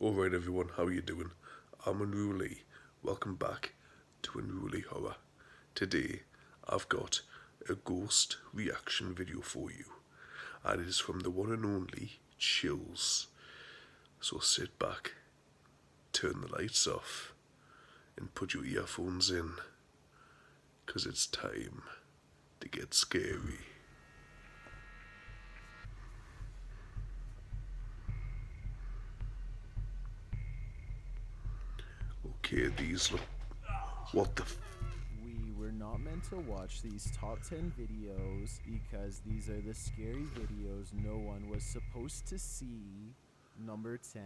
Alright everyone, how you doing? I'm UnruleLee. Welcome back to UnruleLee Horror. Today, I've got a ghost reaction video for you. And it is from the one and only Chills. So sit back, turn the lights off, and put your earphones in. 'Cause it's time to get scary. Okay, these look... What the We were not meant to watch these top 10 videos because these are the scary videos no one was supposed to see. Number 10,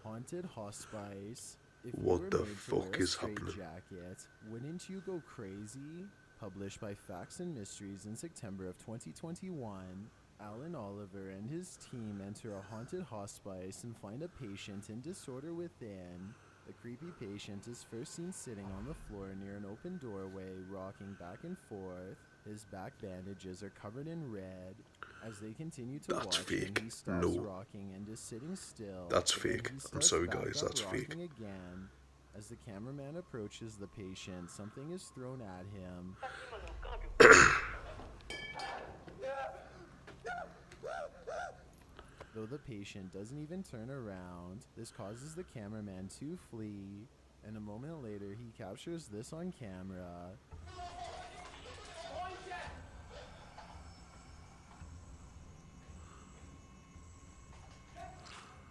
Haunted Hospice. If What you were the made to fuck wear a is straight happening? jacket, wouldn't you go crazy? Published by Facts and Mysteries in September of 2021, Alan Oliver and his team enter a haunted hospice and find a patient in disorder within. The creepy patient is first seen sitting on the floor near an open doorway, rocking back and forth. His back bandages are covered in red. As they continue to That's watch him, fake. he stops No. rocking and is sitting still. That's but then fake. he I'm starts sorry back guys, up that's fake. rocking again. As the cameraman approaches the patient, something is thrown at him. Though the patient doesn't even turn around, this causes the cameraman to flee, and a moment later he captures this on camera.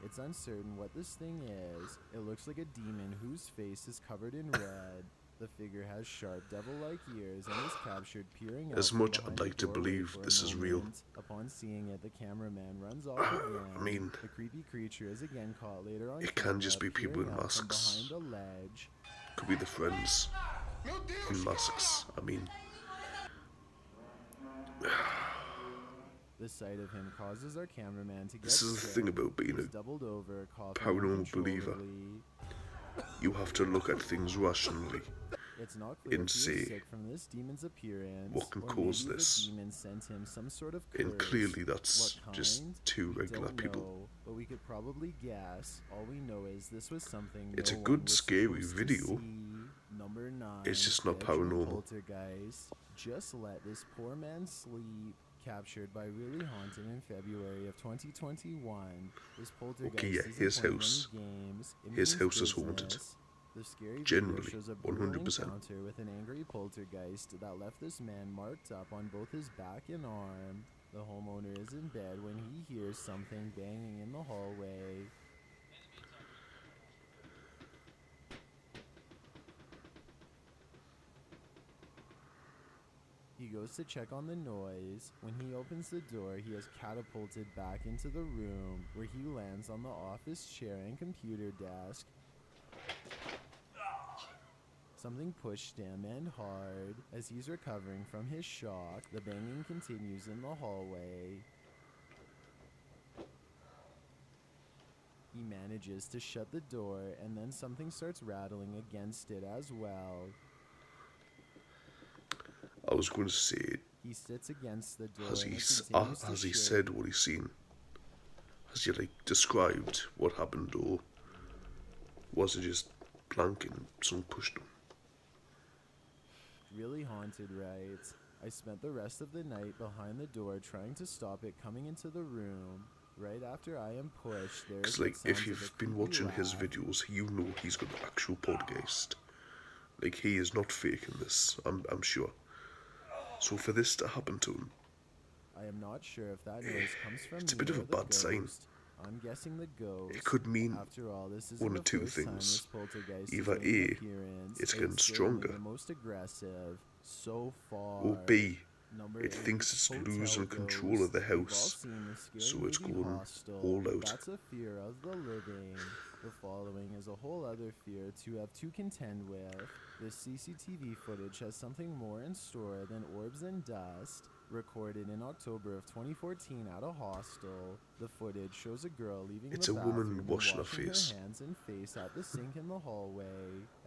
It's uncertain what this thing is. It looks like a demon whose face is covered in red. The figure has sharp devil-like ears and is captured peering out As from much behind I'd a like to doorway believe for a this is real. moment. Upon seeing it, the cameraman runs off again. I mean, the creepy creature is again caught later on it camera, can just be people in peering out from masks. behind a ledge. Could be the friends in masks. I mean, The sight of him causes our cameraman to get this is the sick. thing about being He's a doubled over, coughing paranormal believer. uncontrollably. You have to look at things rationally. It's not clear And if he see was sick from this demon's appearance, what can or cause maybe this. the demon sent him some sort of curse. And clearly that's What just kind? two We regular don't people. know, but we could probably guess. All we know is this was something It's no a one good was scary supposed to video. see. Number 9. It's just not bedroom paranormal. Poltergeist. Just let this poor man sleep. Captured by Really Haunted in February of 2021. This poltergeist Okay, yeah, isn't his playing house. any games. It His means house is haunted. business. The scary Generally, video shows a brutal 100%. encounter with an angry poltergeist that left this man marked up on both his back and arm. The homeowner is in bed when he hears something banging in the hallway. He goes to check on the noise. When he opens the door, he is catapulted back into the room, where he lands on the office chair and computer desk. Something pushed him, and hard. As he's recovering from his shock, the banging continues in the hallway. He manages to shut the door, and then something starts rattling against it as well. I was going to say, He sits against the door has and he, it s- continues to has he shake. said what he's seen? Has he described what happened, or was it just blank and someone pushed him? Really haunted, right? I spent the rest of the night behind the door trying to stop it coming into the room. Right after I am pushed, there is Because the if sounds of you've a been creepy watching his laugh. videos, you know he's got an actual poltergeist. He is not faking this, I'm sure. So for this to happen to him, I am not sure if that noise comes from it's a me bit of or a the bad sign. ghost. I'm guessing the ghost. it could mean After all, this isn't one the of two first time things. this poltergeist Either is making an A, appearance. it's getting certainly stronger, the most aggressive so far. or B, Number it 8, thinks it's Hotel losing control of the Ghost. We've all house, seen the scary so it's movie going Hostel, all but out. That's a fear of the living. The following is a whole other fear to have to contend with. This CCTV footage has something more in store than orbs and dust. Recorded in October of 2014 at a hostel, the footage shows a girl leaving It's the a woman bathroom and washing her washing face. her hands and face at the sink in the hallway.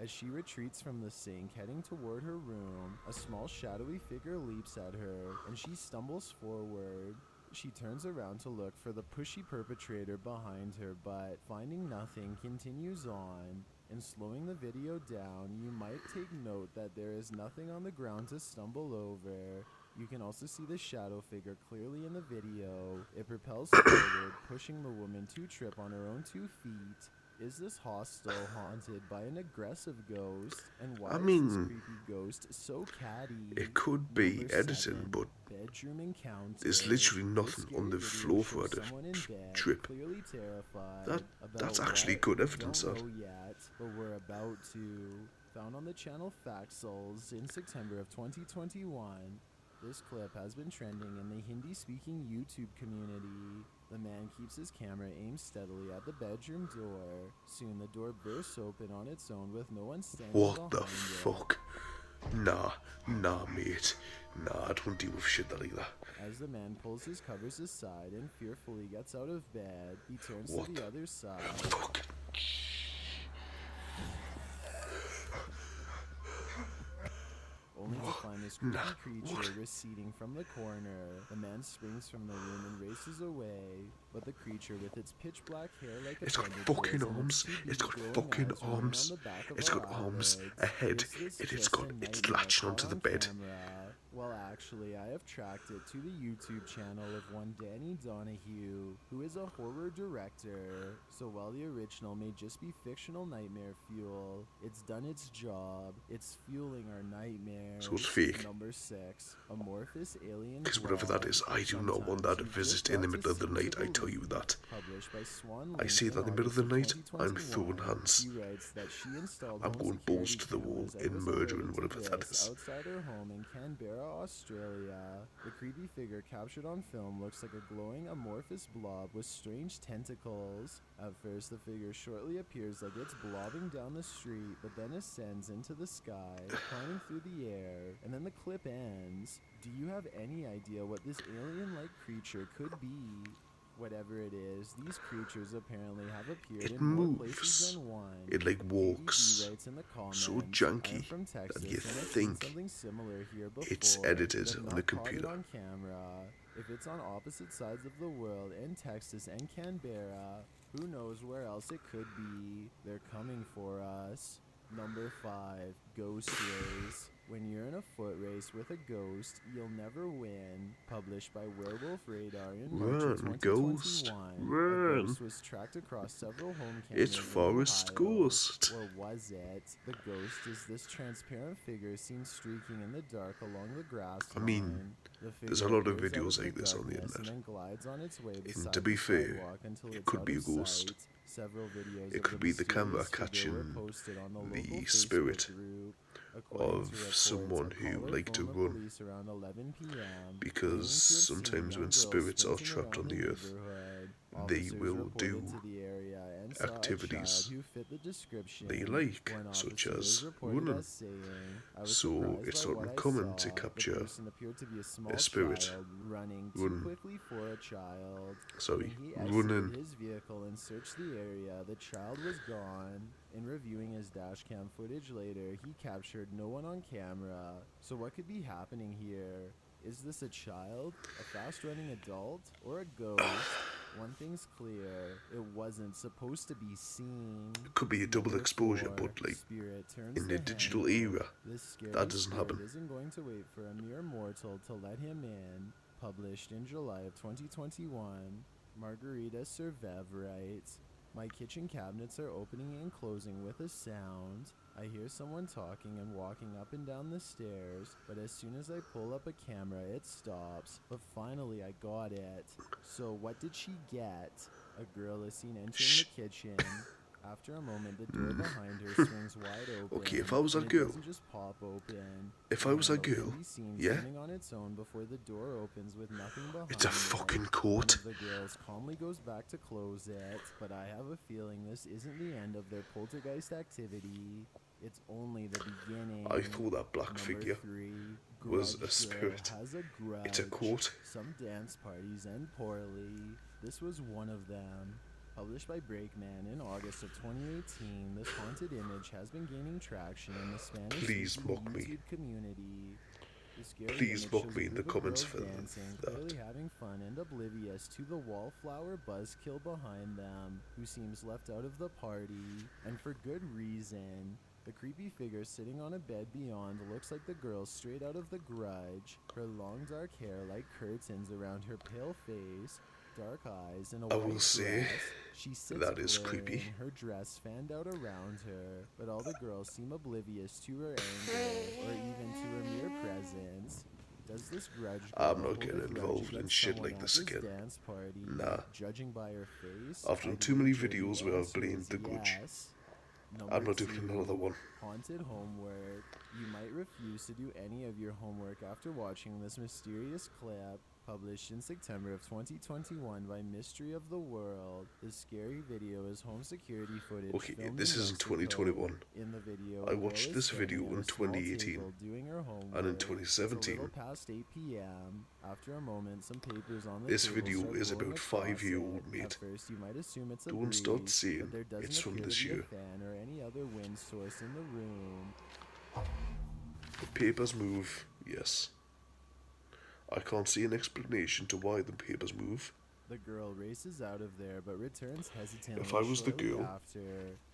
As she retreats from the sink, heading toward her room, a small shadowy figure leaps at her, and she stumbles forward. She turns around to look for the pushy perpetrator behind her, but finding nothing, continues on. And slowing the video down, you might take note that there is nothing on the ground to stumble over. You can also see the shadow figure clearly in the video. It propels forward, pushing the woman to trip on her own 2 feet. Is this hostel haunted by an aggressive ghost? And why is this creepy ghost so catty? It could be Number editing, 7, but bedroom encounter. there's literally nothing This on the scary floor video for her shows someone in to bed, trip. clearly terrified. That's About actually what? good We evidence, don't that. know yet, but we're about to. Found on the channel Faxels in September of 2021. This clip has been trending in the Hindi-speaking YouTube community. The man keeps his camera aimed steadily at the bedroom door. Soon the door bursts open on its own with no one standing What the behind it. fuck? Nah, mate. Nah, I don't deal with shit like that. As the man pulls his covers aside and fearfully gets out of bed, he turns What to the other side. Fuck. Only to find this creepy creature receding from the corner. The man springs from the room and races away, but the creature with its pitch black hair like It's got fucking arms. It's got fucking arms. It's got arms, a head, and it's latching onto the bed. Well, actually, I have tracked it to the YouTube channel of one Danny Donahue, who is a horror director. So while the original may just be fictional nightmare fuel, it's done its job. It's fueling our nightmares. So it's fake. Number 6, Amorphous Alien. Because whatever that is, I do not want that to visit in the middle of the night, I tell you that. I see that in the middle of the night, I'm throwing hands. I'm going balls to the wall in murdering whatever that is. Outside her home in Canberra, Australia. The creepy figure captured on film looks like a glowing amorphous blob with strange tentacles. At first, the figure shortly appears like it's blobbing down the street, but then ascends into the sky, climbing through the air, and then the clip ends. Do you have any idea what this alien-like creature could be? Whatever it is, these creatures apparently have appeared in more places than one. It like walks writes in the comments, so janky from Texas, that you and I've seen think something similar here before, it's edited but on not the caught it computer. on camera. If it's on opposite sides of the world in Texas and Canberra, who knows where else it could be? They're coming for us. Number 5, Ghostways. When you're in a foot race with a ghost, you'll never win. Published by Werewolf Radar in March of 2021. Ghost, run. A ghost was tracked across several home cameras. It's Forest in Ohio. Ghost. Or was it? The ghost is this transparent figure seen streaking in the dark along the grass line. I mean, there's a lot of videos like this on the internet. And then glides on its way And to be fair, it could be a ghost. Several videos It could be the camera catching the spirit of someone who liked to run, because sometimes when spirits are trapped on the earth, they will do activities they like, such as running. So it's not uncommon to capture a spirit running. Sorry, running. His vehicle and searched the area. The child was gone. In reviewing his dashcam footage later, he captured no one on camera. So what could be happening here? Is this a child, a fast-running adult, or a ghost? One thing's clear, it wasn't supposed to be seen. It could be a double exposure, but like in the digital era, that doesn't happen. Isn't going to wait for a mere mortal to let him in. Published in July of 2021, Margarita Survev writes, "My kitchen cabinets are opening and closing with a sound. I hear someone talking and walking up and down the stairs, but as soon as I pull up a camera, it stops. But finally, I got it. So what did she get? A girl is seen entering the kitchen. After a moment, the door behind her swings wide open. Okay, if I was a and it girl, doesn't just pop open. if I was a girl, yeah, Standing on its own before the door opens with nothing behind it's a it. fucking coat. One of the girls calmly goes back to close it, but I have a feeling this isn't the end of their poltergeist activity. It's only the beginning." I thought that black Number figure 3, was a Grudge spirit. Has a grudge. It's a coat. Some dance parties end poorly. This was one of them. Published by Breakman in August of 2018, this haunted image has been gaining traction in the Spanish Please mock me. YouTube community. The scary Please image mock shows me a in the group of comments girls for dancing, that. clearly having fun and oblivious to the wallflower buzzkill behind them, who seems left out of the party, and for good reason. The creepy figure sitting on a bed beyond looks like the girl straight out of The Grudge. Her long dark hair like curtains around her pale face, dark eyes, and a I white will say dress. She sits that is glaring, creepy. her dress fanned out around her, but all the girls seem oblivious to her anger, or even to her mere presence. Does this grudge girl I'm not hold getting a grudge involved in against shit someone like at this again. dance party, Nah. judging by her face? I've done I'd too many wager the videos where I've answer blamed is The Grudge. yes. I'm not Number doing 2, another one. haunted homework. You might refuse to do any of your homework after watching this mysterious clip. Published in September of 2021 by Mystery of the World. The scary video is home security footage. Okay, filmed this in is in Mexico. 2021. In the video, I a girl watched is this standing video at in a small 2018, table doing her homework. and in It's a 2017. little past 8 p.m. After a moment, some papers on the This table video start is blowing about across 5-year-old, it. mate. At first, you might assume it's a Don't start breeze, saying but there doesn't it's from appear this to be year. a fan or any other wind source in the room. The papers move, yes. I can't see an explanation to why the papers move. The girl races out of there, but returns hesitantly. If I was the shortly girl, after.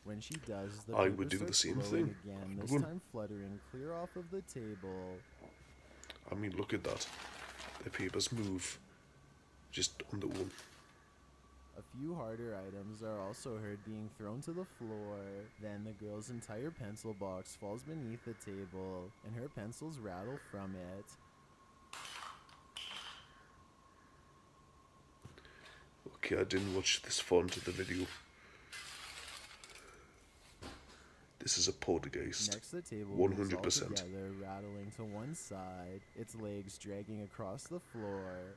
When she does, the I paper would do the starts same blowing thing. again, I this would. time fluttering clear off of the table. I mean, look at that. The papers move. Just on the one. A few harder items are also heard being thrown to the floor. Then the girl's entire pencil box falls beneath the table, and her pencils rattle from it. Okay, I didn't watch this far into the video. This is a poltergeist. Next, the table moves all 100%. together, rattling to one side, its legs dragging across the floor.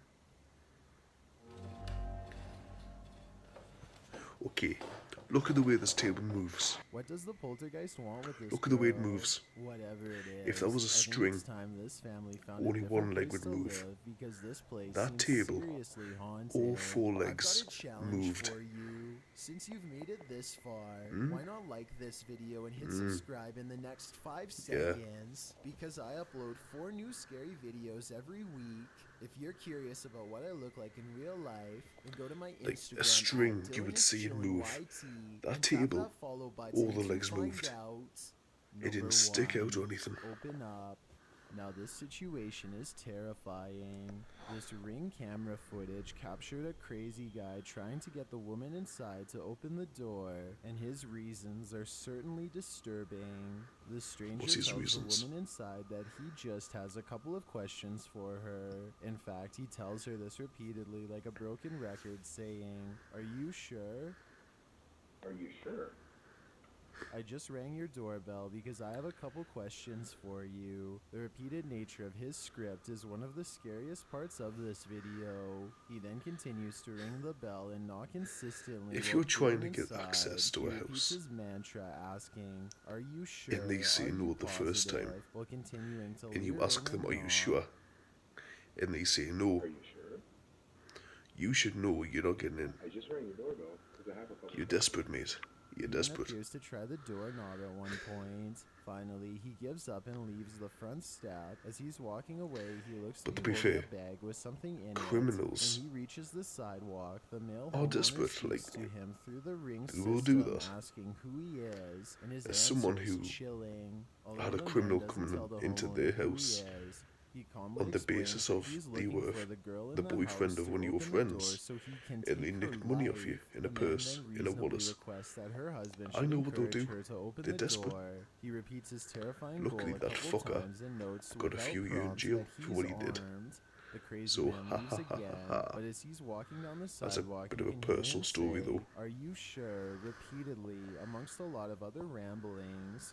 Okay, look at the way this table moves. What does the poltergeist want with this Look at the way it girl? moves. Whatever it is. If that was a I think string, it's time this family found only a different one leg place would to move. live, because this place That seems table, seriously haunted. all four I've got legs a challenge moved. for you. Since you've made it this far, why not like this video and hit subscribe in the next 5 seconds? Because I upload 4 new scary videos every week. If you're curious about what I look like in real life, then go to my Like Instagram. a string, at you would see it move. DillianChillinYT, That and tap table, that follow button all the to legs find moved. out. It Number didn't stick out or 1, anything. Open up. Now this situation is terrifying. This ring camera footage captured a crazy guy trying to get the woman inside to open the door, and his reasons are certainly disturbing. The stranger What's his tells reasons? the woman inside that he just has a couple of questions for her. In fact, he tells her this repeatedly like a broken record, saying, "Are you sure? Are you sure? I just rang your doorbell because I have a couple questions for you." The repeated nature of his script is one of the scariest parts of this video. He then continues to ring the bell and knock insistently. If while you're trying peering to get inside. access to He a repeats house, his mantra asking, "Are you sure?" and they say Are no you the first time, positive?" While continuing to and you lure ask in them, a "Are you knock. sure?" and they say no, Are you sure? you should know you're not getting in. I just rang your doorbell because I have a couple. You're desperate, mate. You're Ian desperate. appears to try the doorknob at one point. Finally, he gives up and leaves the front step. As he's walking away, he looks But to to be holding fair, a bag with something in criminals it. When he reaches the sidewalk, the male are homeowner desperate, speaks like, to him through the ring they system, will do that. asking who he is, and his As answer someone is who chilling. Although had a the man criminal doesn't coming tell the into homeowner their who he house is. He calmly on the explains basis that of he's they looking were for the girl in the the boyfriend house of to one of your open the door friends, so he can and they take nicked her money off you life. in a The man purse, then in a reasonably wallet. requests that her husband I should know what they'll encourage do. her to open They're the desperate. door. He repeats his terrifying Luckily, goal a that couple fucker times and notes got a without few years in prompts jail that for what he he's did. armed. The crazy So, man ha, leaves ha, ha, again, ha. but as he's walking down the That's a sidewalk, bit you of a can hear personal him story, say, though. "Are you sure?" repeatedly, amongst a lot of other ramblings.